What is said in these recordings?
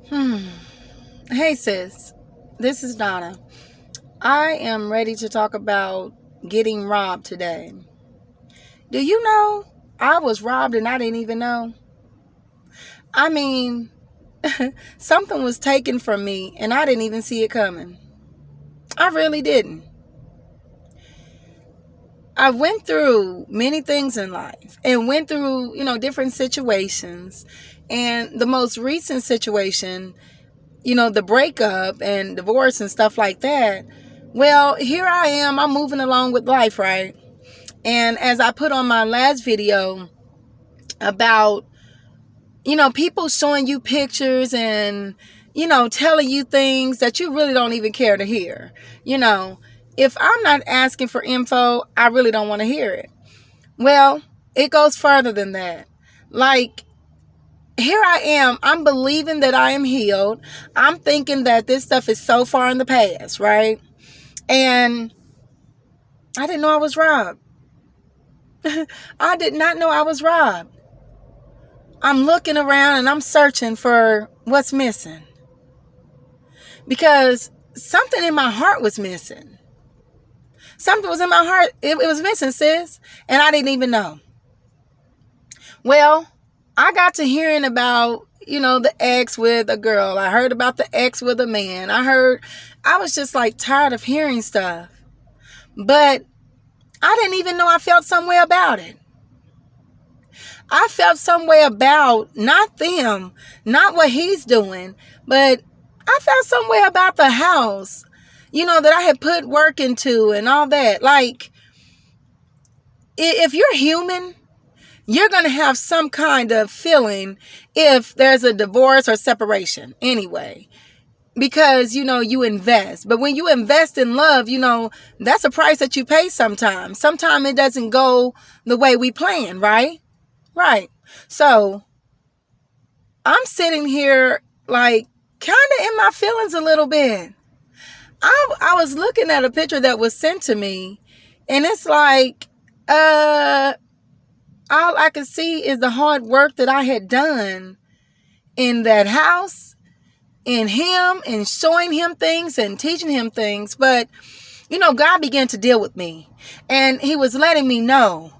Hmm. Hey, sis. This is Donna. I am ready to talk about getting robbed today. Do you know I was robbed and I didn't even know? I mean, something was taken from me and I didn't even see it coming. I really didn't. I went through many things in life and went through, different situations. And the most recent situation, the breakup and divorce and stuff like that. Well, here I am. I'm moving along with life, right? And as I put on my last video about, people showing you pictures and, telling you things that you really don't even care to hear. If I'm not asking for info, I really don't want to hear it. Well, it goes further than that. Like, here I am. I'm believing that I am healed. I'm thinking that this stuff is so far in the past, right? And I didn't know I was robbed. I did not know I was robbed. I'm looking around and I'm searching for what's missing. Because something in my heart was missing. Something was in my heart. It was missing, sis. And I didn't even know. Well, I got to hearing about, the ex with a girl. I heard about the ex with a man. I was just like tired of hearing stuff. But I didn't even know I felt some way about it. I felt some way about not them, not what he's doing, but I felt some way about the house, that I had put work into and all that. Like, if you're human, you're going to have some kind of feeling if there's a divorce or separation anyway. Because, you invest. But when you invest in love, that's a price that you pay sometimes. Sometimes it doesn't go the way we plan, right? Right. So I'm sitting here like kind of in my feelings a little bit. I was looking at a picture that was sent to me and it's like, all I could see is the hard work that I had done in that house, in him, and showing him things and teaching him things. But, God began to deal with me. And he was letting me know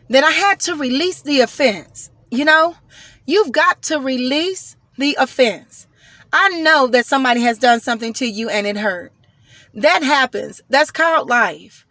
that I had to release the offense. You've got to release the offense. I know that somebody has done something to you and it hurt. That happens. That's called life.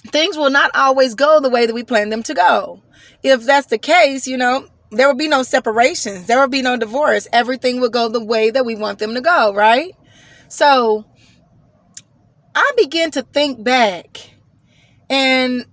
Things will not always go the way that we plan them to go. If that's the case, there will be no separations. There will be no divorce. Everything will go the way that we want them to go, right? So I began to think back and,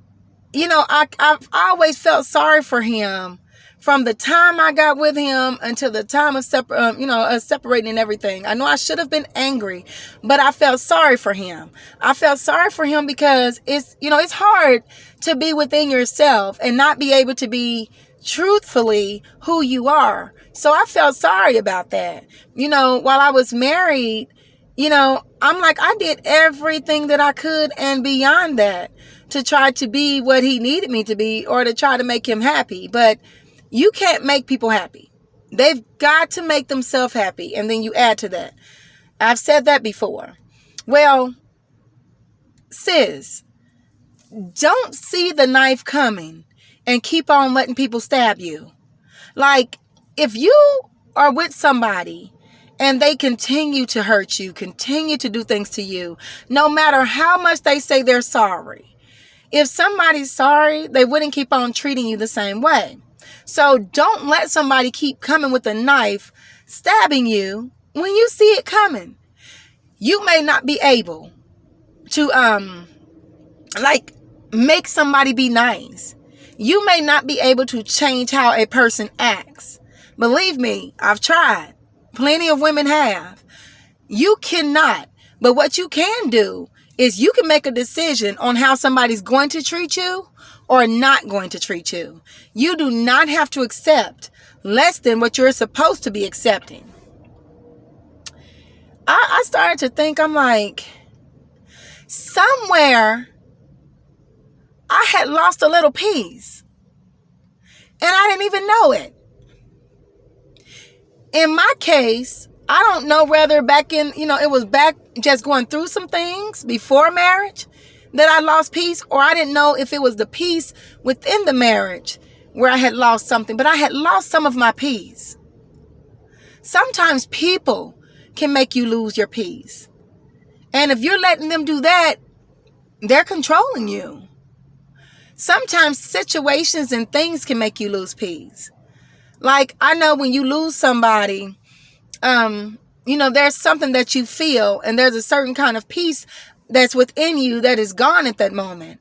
I've always felt sorry for him from the time I got with him until the time of separating and everything. I know I should have been angry, but I felt sorry for him. I felt sorry for him because it's hard to be within yourself and not be able to be truthfully who you are. So I felt sorry about that. While I was married, I'm like, I did everything that I could and beyond that to try to be what he needed me to be or to try to make him happy. But you can't make people happy. They've got to make themselves happy. And then you add to that. I've said that before. Well, sis, don't see the knife coming and keep on letting people stab you. Like, if you are with somebody and they continue to hurt you, continue to do things to you, no matter how much they say they're sorry. If somebody's sorry, they wouldn't keep on treating you the same way. So don't let somebody keep coming with a knife, stabbing you when you see it coming. You may not be able to, make somebody be nice. You may not be able to change how a person acts. Believe me, I've tried. Plenty of women have. You cannot. But what you can do is you can make a decision on how somebody's going to treat you or not going to treat you. You do not have to accept less than what you're supposed to be accepting. I started to think, I'm like, somewhere I had lost a little piece and I didn't even know it. in my case, I don't know whether back in, it was back just going through some things before marriage that I lost peace, or I didn't know if it was the peace within the marriage where I had lost something, but I had lost some of my peace. Sometimes people can make you lose your peace. And if you're letting them do that, they're controlling you. Sometimes situations and things can make you lose peace. Like, I know when you lose somebody, there's something that you feel, and there's a certain kind of peace that's within you that is gone at that moment.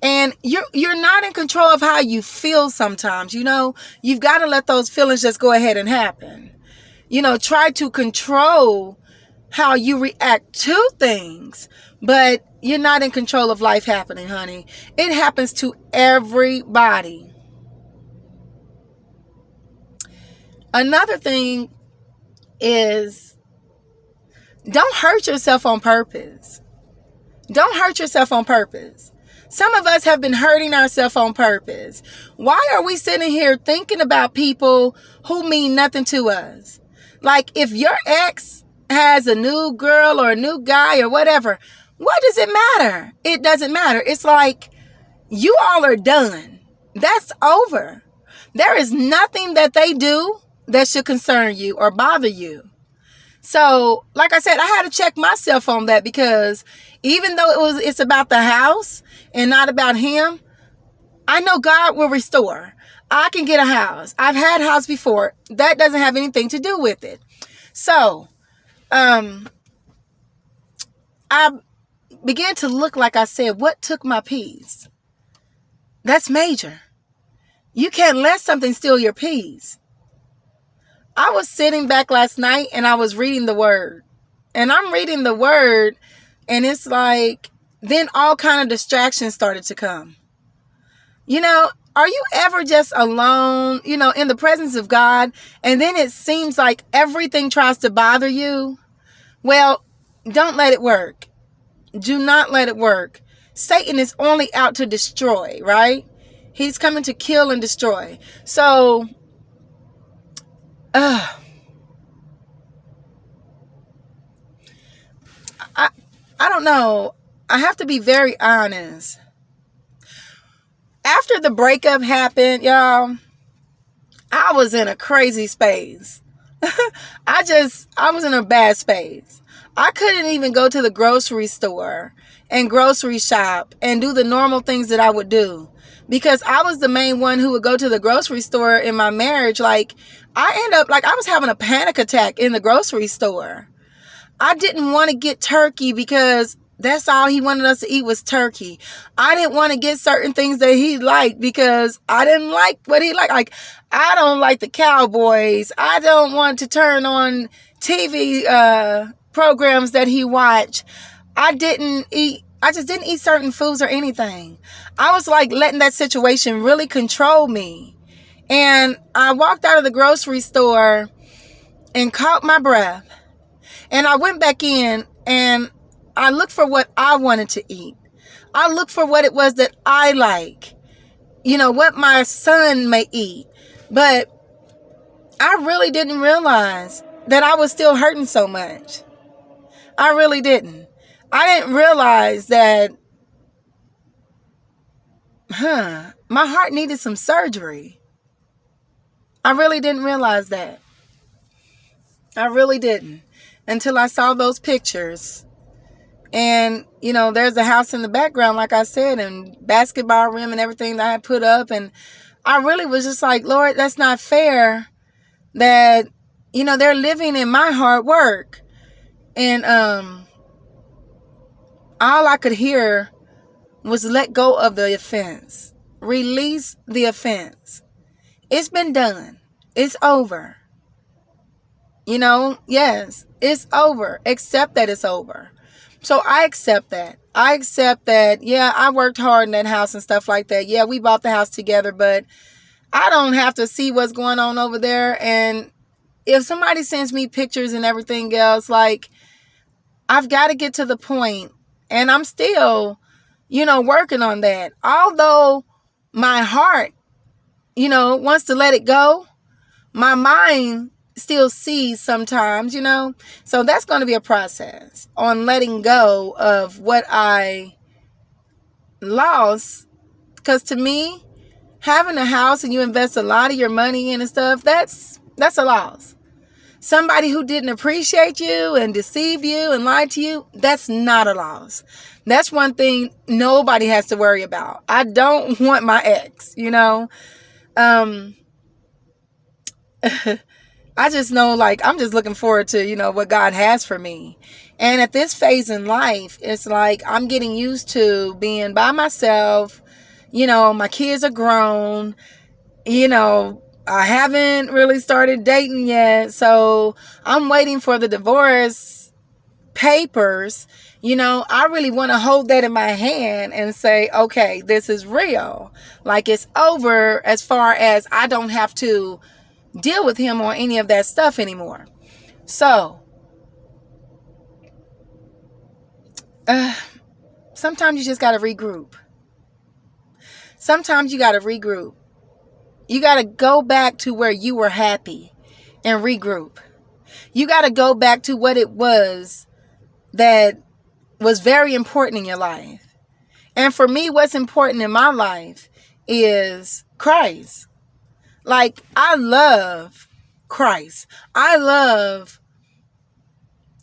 And you're not in control of how you feel sometimes. You've got to let those feelings just go ahead and happen. Try to control how you react to things, but you're not in control of life happening, honey. It happens to everybody. Another thing is, don't hurt yourself on purpose. Don't hurt yourself on purpose. Some of us have been hurting ourselves on purpose. Why are we sitting here thinking about people who mean nothing to us? Like, if your ex has a new girl or a new guy or whatever, what does it matter? It doesn't matter. It's like, you all are done. That's over. There is nothing that they do that should concern you or bother you. So, like I said, I had to check myself on that, because even though it's about the house and not about him, I know God will restore. I can get a house. I've had a house before. That doesn't have anything to do with it. So, I began to look, like I said, what took my peace? That's major. You can't let something steal your peace. I was sitting back last night and I was reading the word. And I'm reading the word, and it's like, then all kind of distractions started to come. Are you ever just alone, in the presence of God, and then it seems like everything tries to bother you? Well, don't let it work. Do not let it work. Satan is only out to destroy, right? He's coming to kill and destroy. So, I don't know. I have to be very honest. After the breakup happened, y'all, I was in a crazy space. I was in a bad space. I couldn't even go to the grocery store and grocery shop and do the normal things that I would do, because I was the main one who would go to the grocery store in my marriage. Like, I end up like I was having a panic attack in the grocery store. I didn't want to get turkey because that's all he wanted us to eat was turkey. I didn't want to get certain things that he liked because I didn't like what he liked. Like, I don't like the Cowboys. I don't want to turn on TV programs that he watched. I just didn't eat certain foods or anything. I was like letting that situation really control me. And I walked out of the grocery store and caught my breath. And I went back in and I looked for what I wanted to eat. I looked for what it was that I like. What my son may eat. But I really didn't realize that I was still hurting so much. I really didn't. I didn't realize that, my heart needed some surgery. I really didn't realize that. I really didn't. Until I saw those pictures. And, there's a house in the background, like I said, and basketball rim and everything that I had put up. And I really was just like, Lord, that's not fair that, they're living in my hard work. And all I could hear was, let go of the offense. Release the offense. It's been done. It's over. Yes, it's over. Accept that it's over. So I accept that. I accept that, yeah, I worked hard in that house and stuff like that. Yeah, we bought the house together, but I don't have to see what's going on over there. And if somebody sends me pictures and everything else, like, I've got to get to the point, and I'm still, working on that. Although my heart, wants to let it go, my mind still see sometimes, So that's going to be a process on letting go of what I lost. Because to me, having a house and you invest a lot of your money in and stuff, that's a loss. Somebody who didn't appreciate you and deceived you and lied to you, that's not a loss. That's one thing nobody has to worry about. I don't want my ex, I just know, I'm just looking forward to, what God has for me. And at this phase in life, it's like I'm getting used to being by myself. My kids are grown. I haven't really started dating yet. So I'm waiting for the divorce papers. I really want to hold that in my hand and say, okay, this is real. Like, it's over, as far as I don't have to deal with him or any of that stuff anymore. So, sometimes you just got to regroup. Sometimes you got to regroup. You got to go back to where you were happy and regroup. You got to go back to what it was that was very important in your life. And for me, what's important in my life is Christ. Like, I love Christ. I love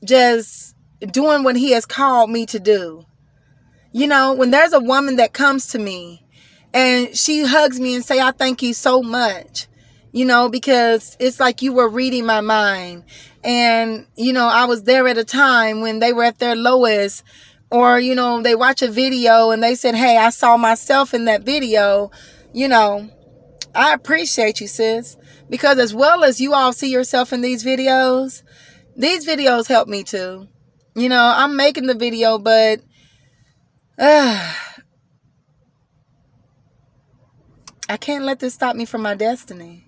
just doing what he has called me to do. When there's a woman that comes to me and she hugs me and say, I thank you so much, because it's like you were reading my mind. And, I was there at a time when they were at their lowest, or, they watch a video and they said, hey, I saw myself in that video. I appreciate you, sis, because as well as you all see yourself in these videos help me too. I'm making the video, but I can't let this stop me from my destiny.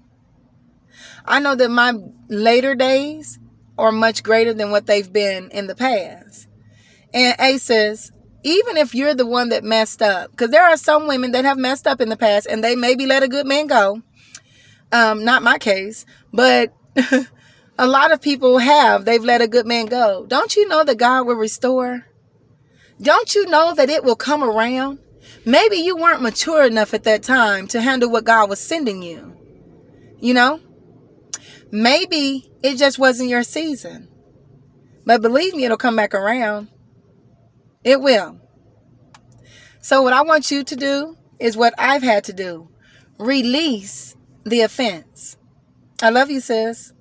I know that my later days are much greater than what they've been in the past. And sis, even if you're the one that messed up, because there are some women that have messed up in the past and they maybe let a good man go. Not my case, but a lot of people they've let a good man go. Don't you know that God will restore? Don't you know that it will come around? Maybe you weren't mature enough at that time to handle what God was sending you. Maybe it just wasn't your season. But believe me, it'll come back around. It will. So what I want you to do is what I've had to do. Release the offense. I love you, sis.